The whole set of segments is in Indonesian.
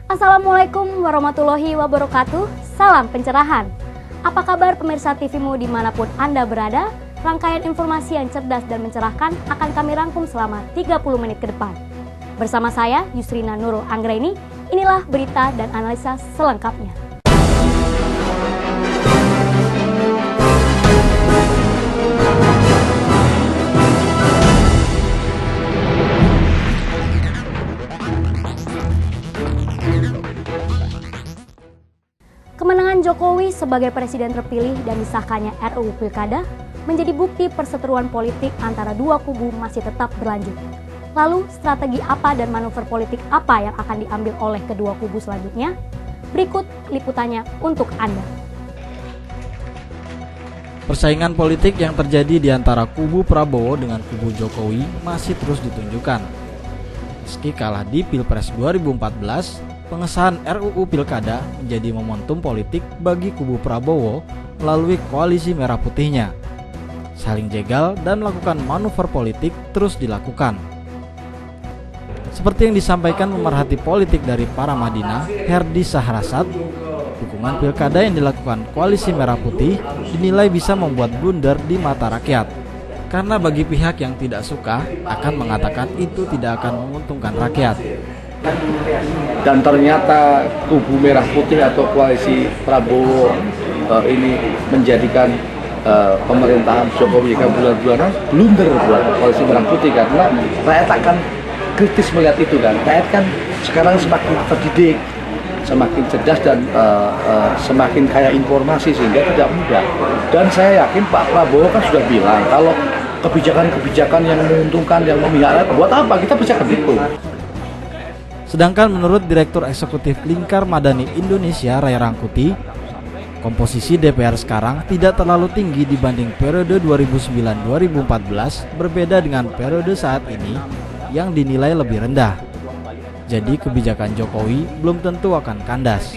Assalamualaikum warahmatullahi wabarakatuh. Salam pencerahan. Apa kabar pemirsa TVmu dimanapun Anda berada? Rangkaian informasi yang cerdas dan mencerahkan akan kami rangkum selama 30 menit ke depan. Bersama saya, Yusrina Nurul Anggraini, inilah berita dan analisa selengkapnya. Kemenangan Jokowi sebagai presiden terpilih dan disahkannya RUU Pilkada menjadi bukti perseteruan politik antara dua kubu masih tetap berlanjut. Lalu, strategi apa dan manuver politik apa yang akan diambil oleh kedua kubu selanjutnya? Berikut liputannya untuk Anda. Persaingan politik yang terjadi di antara kubu Prabowo dengan kubu Jokowi masih terus ditunjukkan. Meski kalah di Pilpres 2014, pengesahan RUU Pilkada menjadi momentum politik bagi kubu Prabowo melalui koalisi merah putihnya. Saling jegal dan melakukan manuver politik terus dilakukan. Seperti yang disampaikan pemerhati politik dari Paramadina, Herdi Sahrasat, dukungan pilkada yang dilakukan koalisi merah putih dinilai bisa membuat blunder di mata rakyat. Karena bagi pihak yang tidak suka akan mengatakan itu tidak akan menguntungkan rakyat. Dan ternyata kubu merah putih atau koalisi Prabowo ini menjadikan pemerintahan Jokowi bulan-bulanan blunder buat koalisi merah putih, karena rakyat akan kritis melihat itu kan. Rakyat kan sekarang semakin terdidik, semakin cerdas dan semakin kaya informasi sehingga tidak mudah. Dan saya yakin Pak Prabowo kan sudah bilang kalau kebijakan-kebijakan yang menguntungkan, yang memihak rakyat, buat apa kita bicara gitu. Sedangkan menurut Direktur Eksekutif Lingkar Madani Indonesia Ray Rangkuti, komposisi DPR sekarang tidak terlalu tinggi dibanding periode 2009-2014, berbeda dengan periode saat ini yang dinilai lebih rendah. Jadi kebijakan Jokowi belum tentu akan kandas.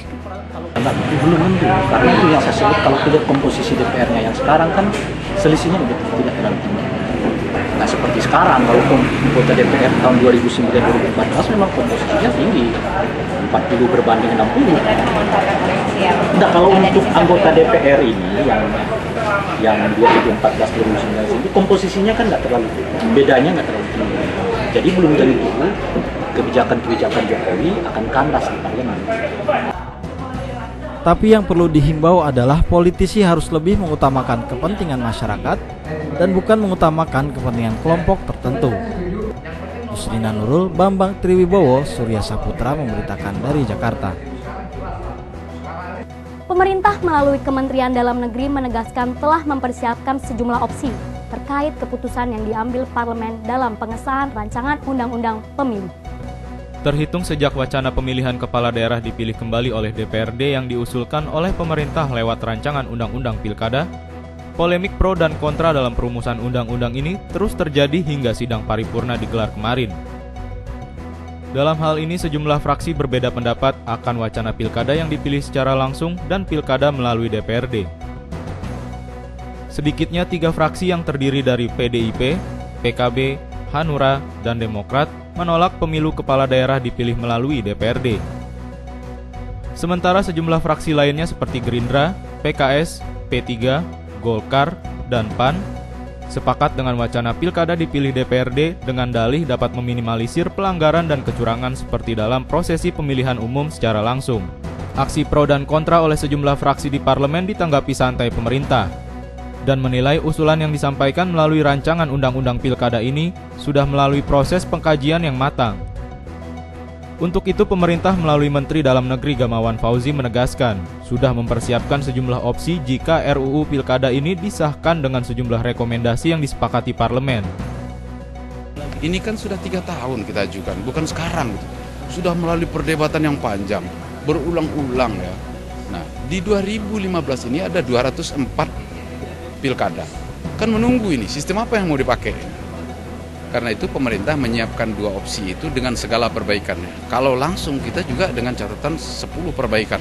Belum tentu, karena itu yang saya sebut kalau lihat komposisi DPR-nya yang sekarang kan selisihnya tidak terlalu tinggi. Nah seperti sekarang, kalau anggota DPR tahun 2009-2014 memang komposisinya tinggi, 40 berbanding 60. Nah kalau untuk anggota DPR ini yang 2014-2019 itu komposisinya kan nggak terlalu, bedanya nggak terlalu tinggi. Jadi belum tentu kebijakan-kebijakan Jokowi akan kandas di parlemen. Tapi yang perlu dihimbau adalah politisi harus lebih mengutamakan kepentingan masyarakat dan bukan mengutamakan kepentingan kelompok tertentu. Yusrina Nurul, Bambang Triwibowo, Surya Saputra memberitakan dari Jakarta. Pemerintah melalui Kementerian Dalam Negeri menegaskan telah mempersiapkan sejumlah opsi terkait keputusan yang diambil parlemen dalam pengesahan rancangan undang-undang pemilu. Terhitung sejak wacana pemilihan kepala daerah dipilih kembali oleh DPRD yang diusulkan oleh pemerintah lewat rancangan undang-undang pilkada, polemik pro dan kontra dalam perumusan undang-undang ini terus terjadi hingga sidang paripurna digelar kemarin. Dalam hal ini sejumlah fraksi berbeda pendapat akan wacana pilkada yang dipilih secara langsung dan pilkada melalui DPRD. Sedikitnya 3 fraksi yang terdiri dari PDIP, PKB, Hanura, dan Demokrat menolak pemilu kepala daerah dipilih melalui DPRD. Sementara sejumlah fraksi lainnya seperti Gerindra, PKS, P3, Golkar, dan PAN sepakat dengan wacana pilkada dipilih DPRD dengan dalih dapat meminimalisir pelanggaran dan kecurangan seperti dalam prosesi pemilihan umum secara langsung. Aksi pro dan kontra oleh sejumlah fraksi di parlemen ditanggapi santai pemerintah dan menilai usulan yang disampaikan melalui rancangan undang-undang pilkada ini sudah melalui proses pengkajian yang matang. Untuk itu pemerintah melalui Menteri Dalam Negeri Gamawan Fauzi menegaskan sudah mempersiapkan sejumlah opsi jika RUU pilkada ini disahkan dengan sejumlah rekomendasi yang disepakati parlemen. Ini kan sudah 3 tahun kita ajukan, bukan sekarang. Sudah melalui perdebatan yang panjang, berulang-ulang ya. Nah, di 2015 ini ada 204 pilkada. Kan menunggu ini, sistem apa yang mau dipakai? Karena itu pemerintah menyiapkan 2 opsi itu dengan segala perbaikannya. Kalau langsung kita juga dengan catatan 10 perbaikan.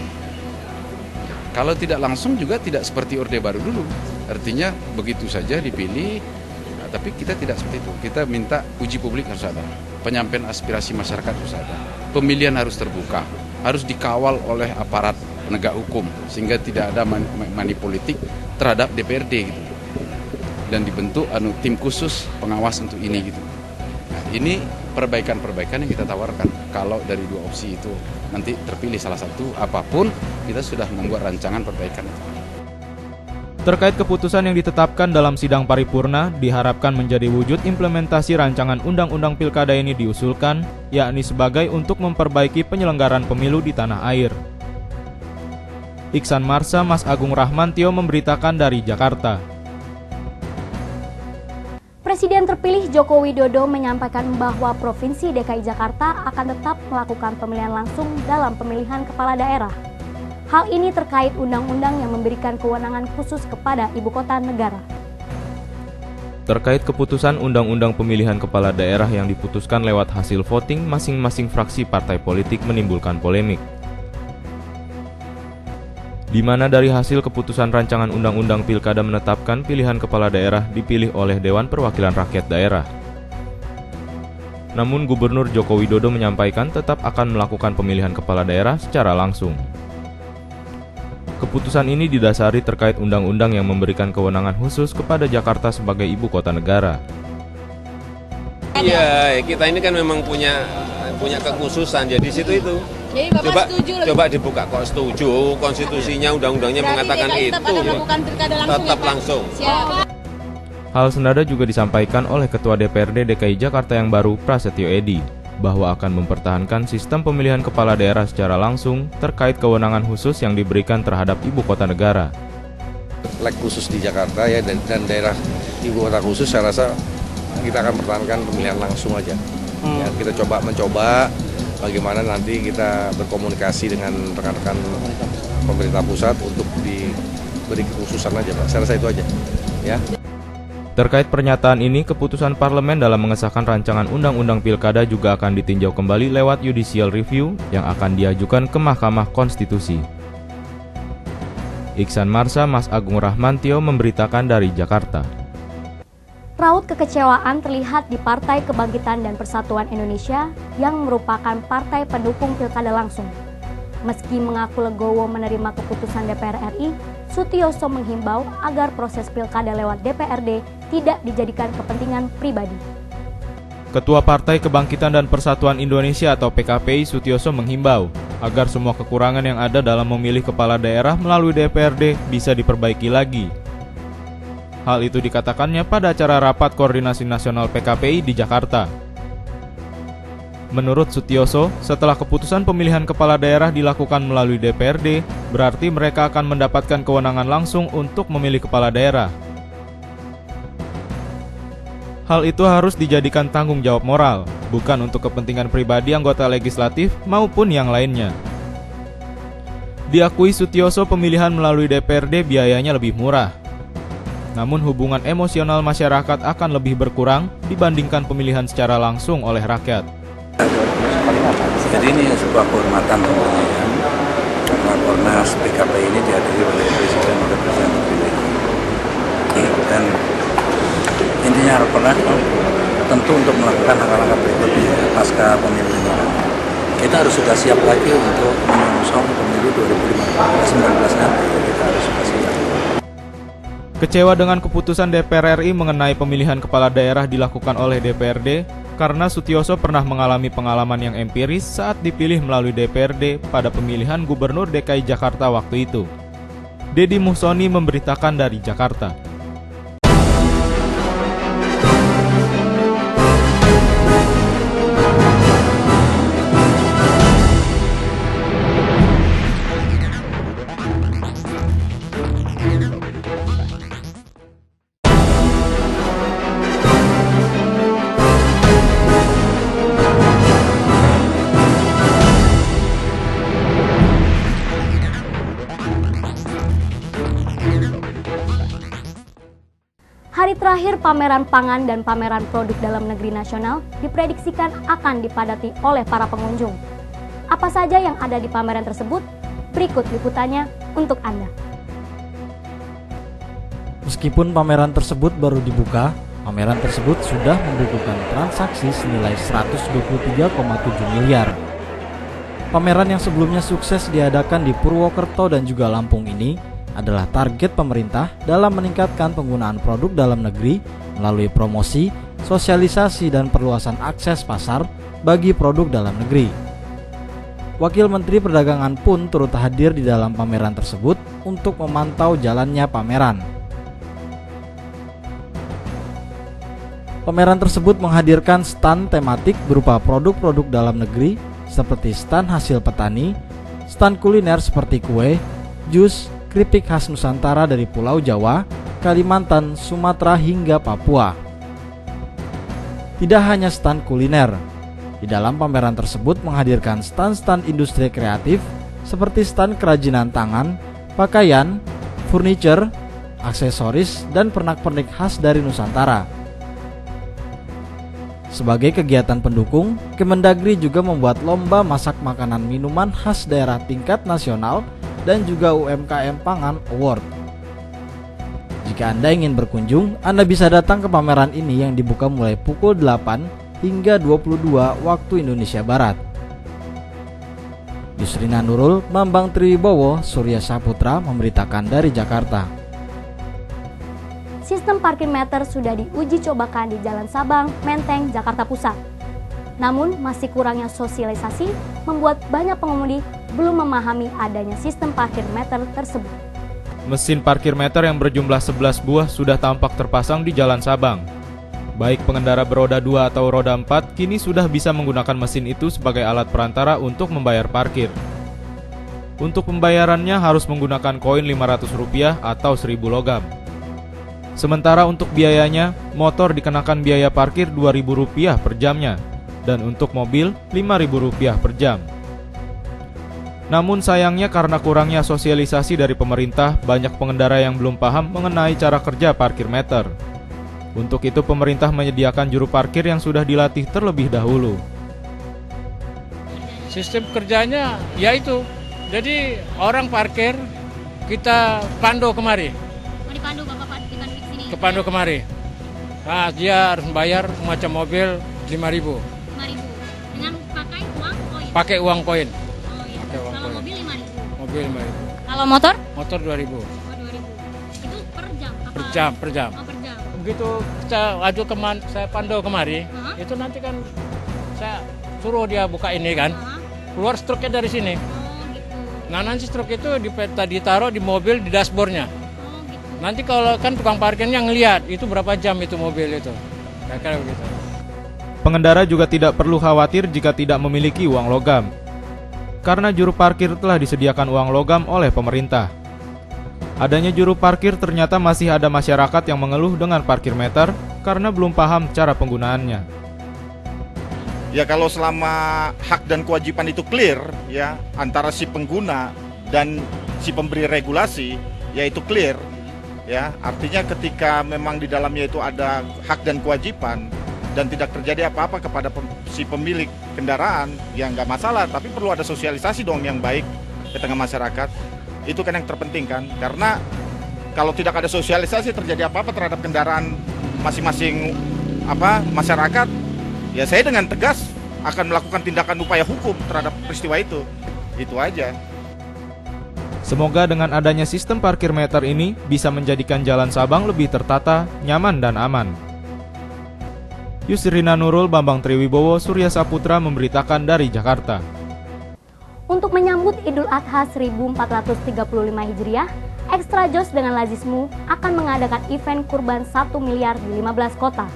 Kalau tidak langsung juga tidak seperti Orde Baru dulu. Artinya begitu saja dipilih, tapi kita tidak seperti itu. Kita minta uji publik harus ada, penyampaian aspirasi masyarakat harus ada, pemilihan harus terbuka. harus dikawal oleh aparat penegak hukum sehingga tidak ada money politik terhadap DPRD gitu. Dan dibentuk tim khusus pengawas untuk ini gitu. Nah, ini perbaikan-perbaikan yang kita tawarkan. Kalau dari dua opsi itu nanti terpilih salah satu apapun, kita sudah membuat rancangan perbaikan itu. Terkait keputusan yang ditetapkan dalam sidang paripurna, diharapkan menjadi wujud implementasi rancangan Undang-Undang Pilkada ini diusulkan, yakni sebagai untuk memperbaiki penyelenggaraan pemilu di tanah air. Iksan Marsha, Mas Agung Rahmantio memberitakan dari Jakarta. Presiden terpilih Joko Widodo menyampaikan bahwa Provinsi DKI Jakarta akan tetap melakukan pemilihan langsung dalam pemilihan kepala daerah. Hal ini terkait undang-undang yang memberikan kewenangan khusus kepada ibu kota negara. Terkait keputusan Undang-Undang Pemilihan Kepala Daerah yang diputuskan lewat hasil voting, masing-masing fraksi partai politik menimbulkan polemik. Di mana dari hasil keputusan rancangan Undang-Undang Pilkada menetapkan pilihan kepala daerah dipilih oleh Dewan Perwakilan Rakyat Daerah. Namun Gubernur Joko Widodo menyampaikan tetap akan melakukan pemilihan kepala daerah secara langsung. Keputusan ini didasari terkait undang-undang yang memberikan kewenangan khusus kepada Jakarta sebagai ibu kota negara. Iya, kita ini kan memang punya kekhususan, jadi situ itu. Jadi Bapak setuju coba dibuka kok setuju, konstitusinya, undang-undangnya mengatakan itu. Tetap langsung. Siap. Hal senada juga disampaikan oleh Ketua DPRD DKI Jakarta yang baru, Prasetyo Edy, bahwa akan mempertahankan sistem pemilihan kepala daerah secara langsung terkait kewenangan khusus yang diberikan terhadap ibu kota negara. Leg khusus di Jakarta ya dan daerah ibu kota khusus, saya rasa kita akan pertahankan pemilihan langsung aja. Ya, kita mencoba bagaimana nanti kita berkomunikasi dengan rekan-rekan pemerintah pusat untuk diberi kekhususan aja, Pak. Saya rasa itu aja. Ya. Terkait pernyataan ini, keputusan parlemen dalam mengesahkan rancangan Undang-Undang Pilkada juga akan ditinjau kembali lewat judicial review yang akan diajukan ke Mahkamah Konstitusi. Iksan Marsha, Mas Agung Rahmantio memberitakan dari Jakarta. Raut kekecewaan terlihat di Partai Kebangkitan dan Persatuan Indonesia yang merupakan partai pendukung pilkada langsung. Meski mengaku legowo menerima keputusan DPR RI, Sutioso menghimbau agar proses pilkada lewat DPRD tidak dijadikan kepentingan pribadi. Ketua Partai Kebangkitan dan Persatuan Indonesia atau PKPI Sutioso menghimbau agar semua kekurangan yang ada dalam memilih kepala daerah melalui DPRD bisa diperbaiki lagi. Hal itu dikatakannya pada acara rapat koordinasi nasional PKPI di Jakarta. Menurut Sutioso, setelah keputusan pemilihan kepala daerah dilakukan melalui DPRD, berarti mereka akan mendapatkan kewenangan langsung untuk memilih kepala daerah. Hal itu harus dijadikan tanggung jawab moral, bukan untuk kepentingan pribadi anggota legislatif maupun yang lainnya. Diakui Sutioso, pemilihan melalui DPRD biayanya lebih murah. Namun hubungan emosional masyarakat akan lebih berkurang dibandingkan pemilihan secara langsung oleh rakyat. Jadi ini sebuah kehormatan tentunya ya. Karena Kornas PKP ini dihadiri oleh Presiden terpilih. Dan intinya Kornas tentu untuk melakukan langkah-langkah berikutnya pasca pemilu ini. Kita harus sudah siap lagi untuk menyongsong pemilu 2019 nanti. Kita harus sudah siap. Kecewa dengan keputusan DPR RI mengenai pemilihan kepala daerah dilakukan oleh DPRD karena Sutioso pernah mengalami pengalaman yang empiris saat dipilih melalui DPRD pada pemilihan Gubernur DKI Jakarta waktu itu. Dedi Muhsoni memberitakan dari Jakarta. Hari terakhir pameran pangan dan pameran produk dalam negeri nasional diprediksikan akan dipadati oleh para pengunjung. Apa saja yang ada di pameran tersebut? Berikut liputannya untuk Anda. Meskipun pameran tersebut baru dibuka, pameran tersebut sudah membukukan transaksi senilai 123,7 miliar. Pameran yang sebelumnya sukses diadakan di Purwokerto dan juga Lampung ini adalah target pemerintah dalam meningkatkan penggunaan produk dalam negeri melalui promosi, sosialisasi, dan perluasan akses pasar bagi produk dalam negeri. Wakil Menteri Perdagangan pun turut hadir di dalam pameran tersebut untuk memantau jalannya pameran. Pameran tersebut menghadirkan stand tematik berupa produk-produk dalam negeri seperti stand hasil petani, stand kuliner seperti kue, jus, keripik khas Nusantara dari Pulau Jawa, Kalimantan, Sumatera hingga Papua. Tidak hanya stand kuliner, di dalam pameran tersebut menghadirkan stand-stand industri kreatif seperti stand kerajinan tangan, pakaian, furniture, aksesoris, dan pernak-pernik khas dari Nusantara. Sebagai kegiatan pendukung, Kemendagri juga membuat lomba masak makanan minuman khas daerah tingkat nasional dan juga UMKM Pangan Award. Jika Anda ingin berkunjung, Anda bisa datang ke pameran ini yang dibuka mulai pukul 8 hingga 22 waktu Indonesia Barat. Yusrina Nurul, Bambang Triwibowo, Surya Saputra memberitakan dari Jakarta. Sistem parkir meter sudah diuji cobakan di Jalan Sabang, Menteng, Jakarta Pusat. Namun, masih kurangnya sosialisasi membuat banyak pengemudi belum memahami adanya sistem parkir meter tersebut. Mesin parkir meter yang berjumlah 11 buah sudah tampak terpasang di Jalan Sabang. Baik pengendara beroda 2 atau roda 4 kini sudah bisa menggunakan mesin itu sebagai alat perantara untuk membayar parkir. Untuk pembayarannya harus menggunakan koin Rp500 atau 1.000 logam. Sementara untuk biayanya, motor dikenakan biaya parkir Rp2.000 per jamnya, dan untuk mobil Rp5.000 per jam. Namun sayangnya karena kurangnya sosialisasi dari pemerintah, banyak pengendara yang belum paham mengenai cara kerja parkir meter. Untuk itu pemerintah menyediakan juru parkir yang sudah dilatih terlebih dahulu. Sistem kerjanya yaitu, jadi orang parkir kita pandu kemari. Dipandu Bapak Ke pandu kemari. Nah, dia harus bayar macam mobil 5.000. 5.000. Dengan pakai uang koin. Pakai uang koin. Oh iya. Kalau mobil 5.000. Mobil 5.000. Kalau motor? Motor 2.000. Oh, 2.000. Itu per jam apa? Per jam. Oh, per jam. Begitu saya pandu kemari, itu nanti kan saya suruh dia buka ini kan. Keluar struknya dari sini. Oh, gitu. Nah, nanti struk itu ditaruh di mobil di dashboardnya. Nanti kalau kan tukang parkirnya ngelihat itu berapa jam itu mobil itu. Kira-kira begitu. Pengendara juga tidak perlu khawatir jika tidak memiliki uang logam, karena juru parkir telah disediakan uang logam oleh pemerintah. Adanya juru parkir ternyata masih ada masyarakat yang mengeluh dengan parkir meter karena belum paham cara penggunaannya. Ya kalau selama hak dan kewajiban itu clear ya antara si pengguna dan si pemberi regulasi, yaitu clear. Ya, artinya ketika memang di dalamnya itu ada hak dan kewajiban dan tidak terjadi apa-apa kepada si pemilik kendaraan, ya nggak masalah. Tapi perlu ada sosialisasi dong yang baik di tengah masyarakat. Itu kan yang terpenting kan, karena kalau tidak ada sosialisasi terjadi apa-apa terhadap kendaraan masing-masing masyarakat, ya saya dengan tegas akan melakukan tindakan upaya hukum terhadap peristiwa itu. Itu aja. Semoga dengan adanya sistem parkir meter ini bisa menjadikan Jalan Sabang lebih tertata, nyaman, dan aman. Yusrina Nurul, Bambang Triwibowo, Surya Saputra memberitakan dari Jakarta. Untuk menyambut Idul Adha 1435 Hijriah, Extra Joss dengan Lazismu akan mengadakan event kurban 1 miliar di 15 kota.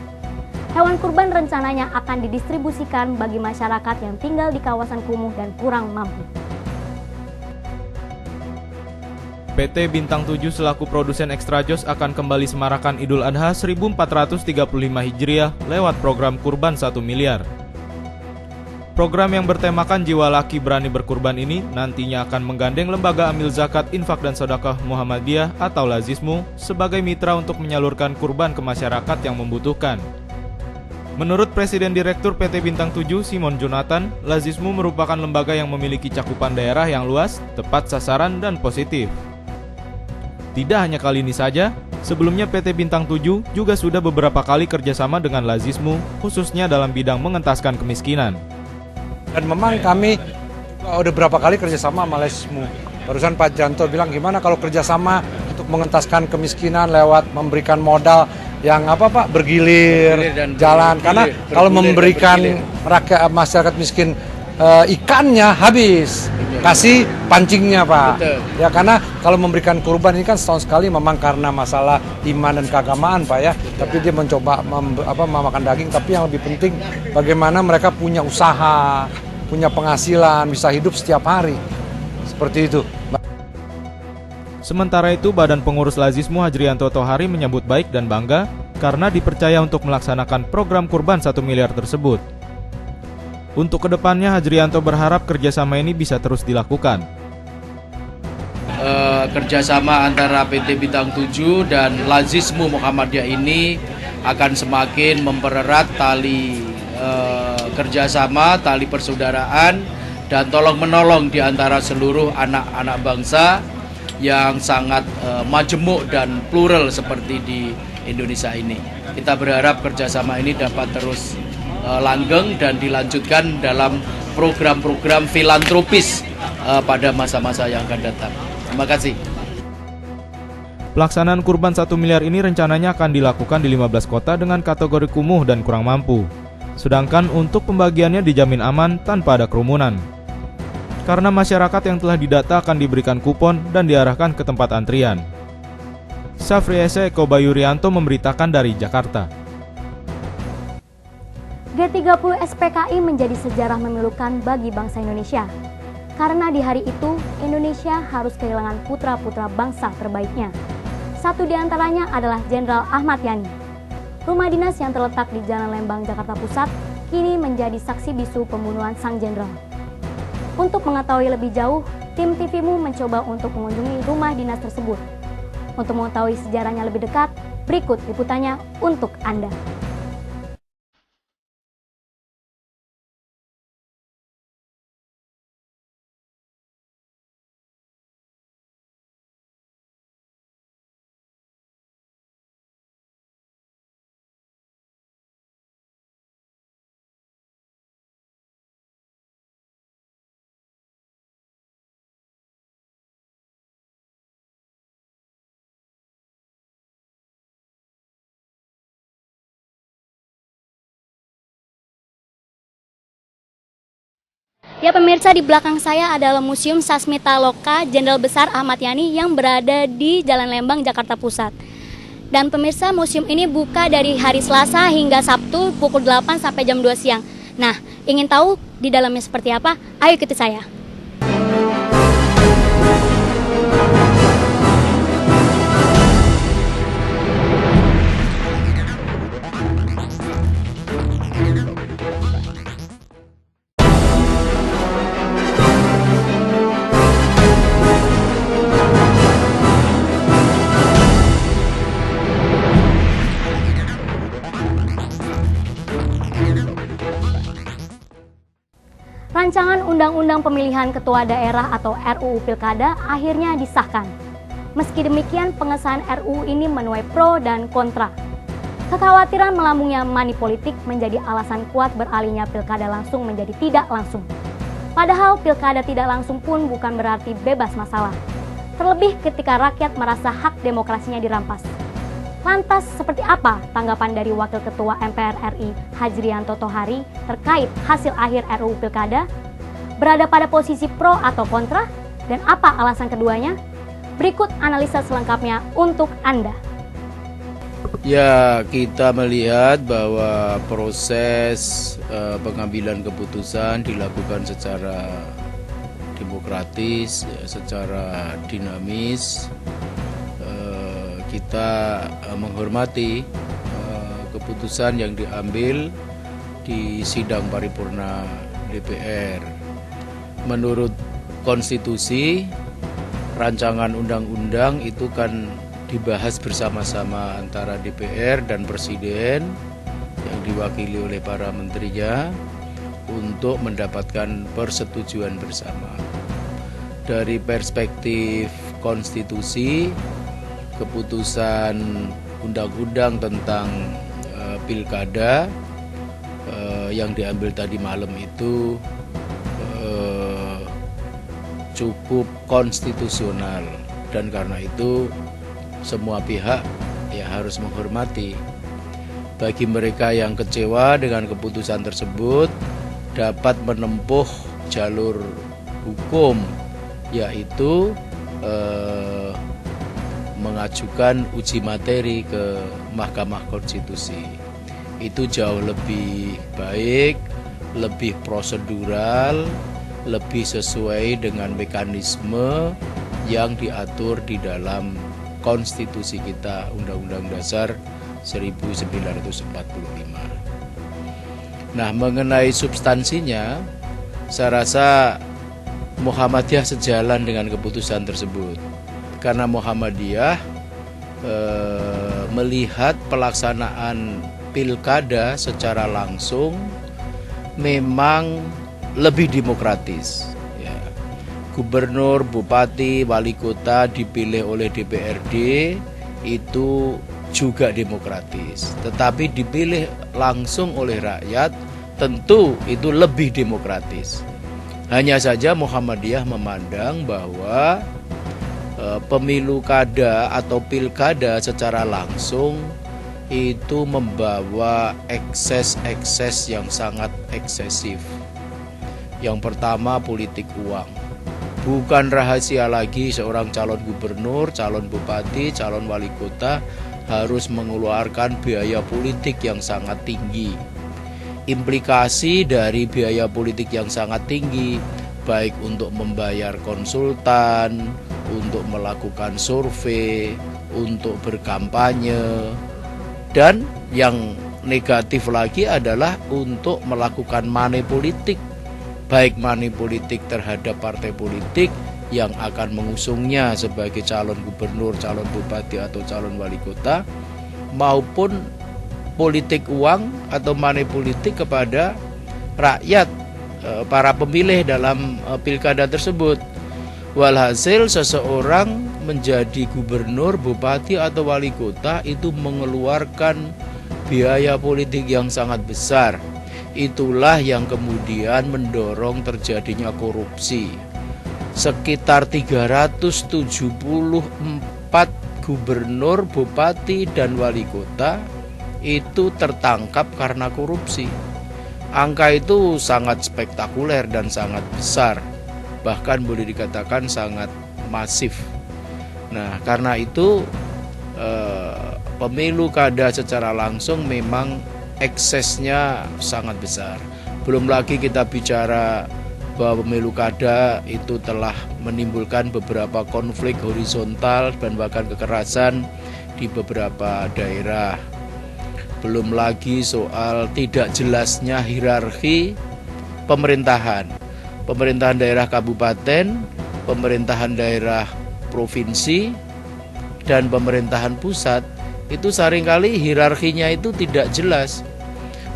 Hewan kurban rencananya akan didistribusikan bagi masyarakat yang tinggal di kawasan kumuh dan kurang mampu. PT Bintang 7 selaku produsen Extra Joss akan kembali semarakan Idul Adha 1435 Hijriah lewat program Kurban 1 Miliar. Program yang bertemakan jiwa laki berani berkurban ini nantinya akan menggandeng Lembaga Amil Zakat Infak dan Sedekah Muhammadiyah atau Lazismu sebagai mitra untuk menyalurkan kurban ke masyarakat yang membutuhkan. Menurut Presiden Direktur PT Bintang 7 Simon Jonathan, Lazismu merupakan lembaga yang memiliki cakupan daerah yang luas, tepat sasaran, dan positif. Tidak hanya kali ini saja, sebelumnya PT Bintang 7 juga sudah beberapa kali kerjasama dengan Lazismu, khususnya dalam bidang mengentaskan kemiskinan. Dan memang kami Udah berapa kali kerjasama sama Lazismu. Barusan Pak Janto bilang gimana kalau kerjasama untuk mengentaskan kemiskinan lewat memberikan modal yang bergilir dan jalan. Karena kalau memberikan rakyat masyarakat miskin ikannya habis, kasih pancingnya Pak. Betul. Ya karena kalau memberikan kurban ini kan setahun sekali memang karena masalah iman dan keagamaan Pak ya. Betul. Tapi dia mencoba memakan daging. Tapi yang lebih penting bagaimana mereka punya usaha, punya penghasilan, bisa hidup setiap hari. Seperti itu. Sementara itu, Badan Pengurus Lazismu Hajrianto Tohari menyambut baik dan bangga karena dipercaya untuk melaksanakan program kurban 1 miliar tersebut. Untuk kedepannya, Hajrianto berharap kerjasama ini bisa terus dilakukan. Kerjasama antara PT Bintang 7 dan Lazismu Muhammadiyah ini akan semakin mempererat tali kerjasama, tali persaudaraan, dan tolong-menolong di antara seluruh anak-anak bangsa yang sangat majemuk dan plural seperti di Indonesia ini. Kita berharap kerjasama ini dapat terus langgeng dan dilanjutkan dalam program-program filantropis pada masa-masa yang akan datang. Terima kasih. Pelaksanaan kurban 1 miliar ini rencananya akan dilakukan di 15 kota dengan kategori kumuh dan kurang mampu. Sedangkan untuk pembagiannya dijamin aman tanpa ada kerumunan. Karena masyarakat yang telah didata akan diberikan kupon dan diarahkan ke tempat antrian. Safri Ese Eko Bayu Rianto memberitakan dari Jakarta. G30 SPKI menjadi sejarah memilukan bagi bangsa Indonesia. Karena di hari itu, Indonesia harus kehilangan putra-putra bangsa terbaiknya. Satu di antaranya adalah Jenderal Ahmad Yani. Rumah dinas yang terletak di Jalan Lembang, Jakarta Pusat, kini menjadi saksi bisu pembunuhan sang jenderal. Untuk mengetahui lebih jauh, tim TVMU mencoba untuk mengunjungi rumah dinas tersebut. Untuk mengetahui sejarahnya lebih dekat, berikut liputannya untuk Anda. Ya pemirsa, di belakang saya adalah Museum Sasmita Loka Jenderal Besar Ahmad Yani yang berada di Jalan Lembang, Jakarta Pusat. Dan pemirsa, museum ini buka dari hari Selasa hingga Sabtu pukul 8 sampai jam 2 siang. Nah, ingin tahu di dalamnya seperti apa? Ayo ikuti saya. Rancangan Undang-Undang Pemilihan Ketua Daerah atau RUU Pilkada akhirnya disahkan. Meski demikian, pengesahan RUU ini menuai pro dan kontra. Kekhawatiran melambungnya money politik menjadi alasan kuat beralihnya pilkada langsung menjadi tidak langsung. Padahal pilkada tidak langsung pun bukan berarti bebas masalah. Terlebih ketika rakyat merasa hak demokrasinya dirampas. Lantas, seperti apa tanggapan dari Wakil Ketua MPR RI Hajrianto Tohari terkait hasil akhir RUU Pilkada? Berada pada posisi pro atau kontra? Dan apa alasan keduanya? Berikut analisa selengkapnya untuk Anda. Ya, kita melihat bahwa proses pengambilan keputusan dilakukan secara demokratis, secara dinamis. Kita menghormati keputusan yang diambil di sidang paripurna DPR. Menurut konstitusi, rancangan undang-undang itu kan dibahas bersama-sama antara DPR dan Presiden yang diwakili oleh para menterinya untuk mendapatkan persetujuan bersama. Dari perspektif konstitusi, keputusan undang-undang tentang pilkada yang diambil tadi malam itu cukup konstitusional, dan karena itu semua pihak ya harus menghormati. Bagi mereka yang kecewa dengan keputusan tersebut, dapat menempuh jalur hukum, yaitu mengajukan uji materi ke Mahkamah Konstitusi. Itu jauh lebih baik, lebih prosedural, lebih sesuai dengan mekanisme yang diatur di dalam konstitusi kita, Undang-Undang Dasar 1945. Nah, mengenai substansinya, saya rasa Muhammadiyah sejalan dengan keputusan tersebut. Karena Muhammadiyah melihat pelaksanaan pilkada secara langsung memang lebih demokratis. Ya. Gubernur, bupati, wali kota dipilih oleh DPRD itu juga demokratis. Tetapi dipilih langsung oleh rakyat tentu itu lebih demokratis. Hanya saja Muhammadiyah memandang bahwa pemilu kada atau pilkada secara langsung itu membawa ekses-ekses yang sangat eksesif. Yang pertama, politik uang. Bukan rahasia lagi seorang calon gubernur, calon bupati, calon wali kota harus mengeluarkan biaya politik yang sangat tinggi. Implikasi dari biaya politik yang sangat tinggi, baik untuk membayar konsultan, untuk melakukan survei, untuk berkampanye, dan yang negatif lagi adalah untuk melakukan money politik, baik money politik terhadap partai politik yang akan mengusungnya sebagai calon gubernur, calon bupati atau calon wali kota, maupun politik uang atau money politik kepada rakyat, para pemilih dalam pilkada tersebut. Walhasil seseorang menjadi gubernur, bupati atau wali kota itu mengeluarkan biaya politik yang sangat besar. Itulah yang kemudian mendorong terjadinya korupsi. Sekitar 374 gubernur, bupati, dan wali kota itu tertangkap karena korupsi. Angka itu sangat spektakuler dan sangat besar, bahkan boleh dikatakan sangat masif. Nah, karena itu pemilu kada secara langsung memang eksesnya sangat besar. Belum lagi kita bicara bahwa pemilu kada itu telah menimbulkan beberapa konflik horizontal dan bahkan kekerasan di beberapa daerah. Belum lagi soal tidak jelasnya hierarki pemerintahan. Pemerintahan daerah kabupaten, pemerintahan daerah provinsi, dan pemerintahan pusat itu seringkali hierarkinya itu tidak jelas.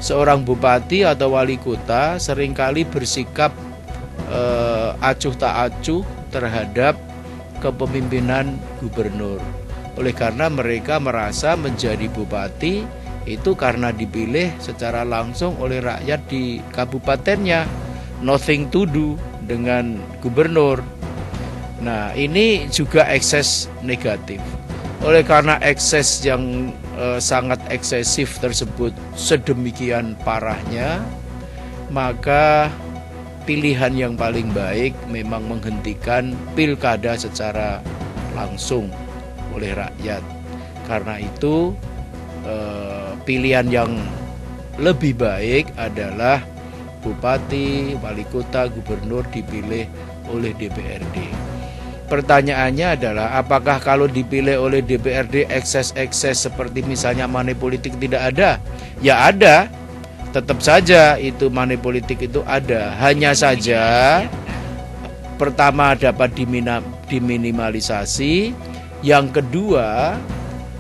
Seorang bupati atau wali kota seringkali bersikap acuh tak acuh terhadap kepemimpinan gubernur. Oleh karena mereka merasa menjadi bupati itu karena dipilih secara langsung oleh rakyat di kabupatennya, nothing to do dengan gubernur. Nah, ini juga ekses negatif. Oleh karena ekses yang sangat eksesif tersebut sedemikian parahnya, maka pilihan yang paling baik memang menghentikan pilkada secara langsung oleh rakyat. Karena itu pilihan yang lebih baik adalah bupati, wali kota, gubernur dipilih oleh DPRD. Pertanyaannya adalah apakah kalau dipilih oleh DPRD ekses-ekses seperti misalnya money politik tidak ada? Ya ada, tetap saja itu money politik itu ada. Hanya saja pertama dapat diminimalisasi, yang kedua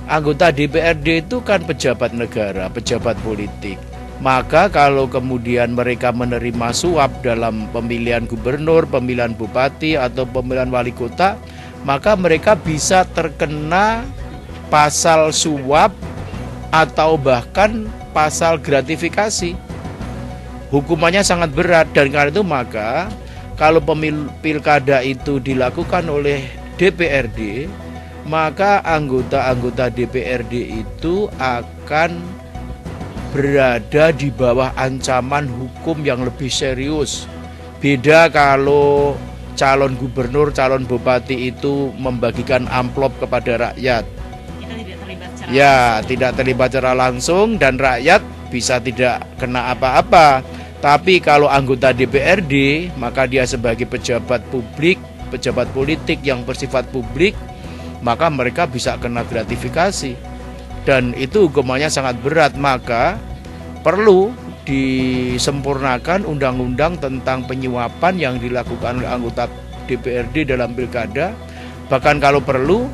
anggota DPRD itu kan pejabat negara, pejabat politik. Maka kalau kemudian mereka menerima suap dalam pemilihan gubernur, pemilihan bupati, atau pemilihan wali kota, maka mereka bisa terkena pasal suap atau bahkan pasal gratifikasi. Hukumannya sangat berat, dan karena itu maka kalau pilkada itu dilakukan oleh DPRD, maka anggota-anggota DPRD itu akan berada di bawah ancaman hukum yang lebih serius. Beda kalau calon gubernur, calon bupati itu membagikan amplop kepada rakyat. Tidak terlibat secara langsung dan rakyat bisa tidak kena apa-apa. Tapi kalau anggota DPRD, maka dia sebagai pejabat publik, pejabat politik yang bersifat publik, maka mereka bisa kena gratifikasi. Dan itu hukumannya sangat berat, maka perlu disempurnakan undang-undang tentang penyuapan yang dilakukan oleh anggota DPRD dalam pilkada. Bahkan kalau perlu,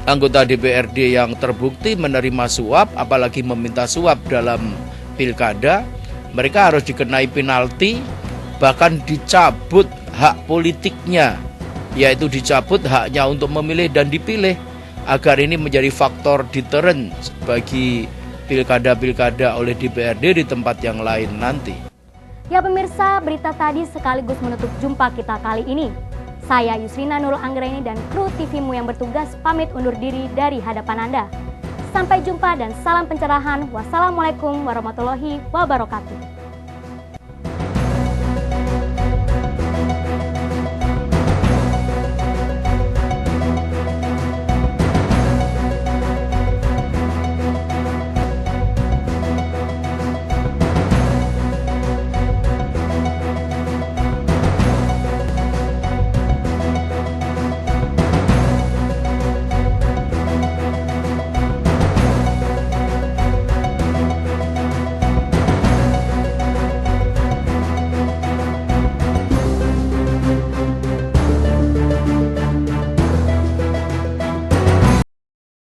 anggota DPRD yang terbukti menerima suap, apalagi meminta suap dalam pilkada, mereka harus dikenai penalti, bahkan dicabut hak politiknya, yaitu dicabut haknya untuk memilih dan dipilih, agar ini menjadi faktor deterrent bagi pilkada-pilkada oleh DPRD di tempat yang lain nanti. Ya pemirsa, berita tadi sekaligus menutup jumpa kita kali ini. Saya Yusrina Nurul Anggraini dan kru TVMU yang bertugas pamit undur diri dari hadapan Anda. Sampai jumpa dan salam pencerahan. Wassalamualaikum warahmatullahi wabarakatuh.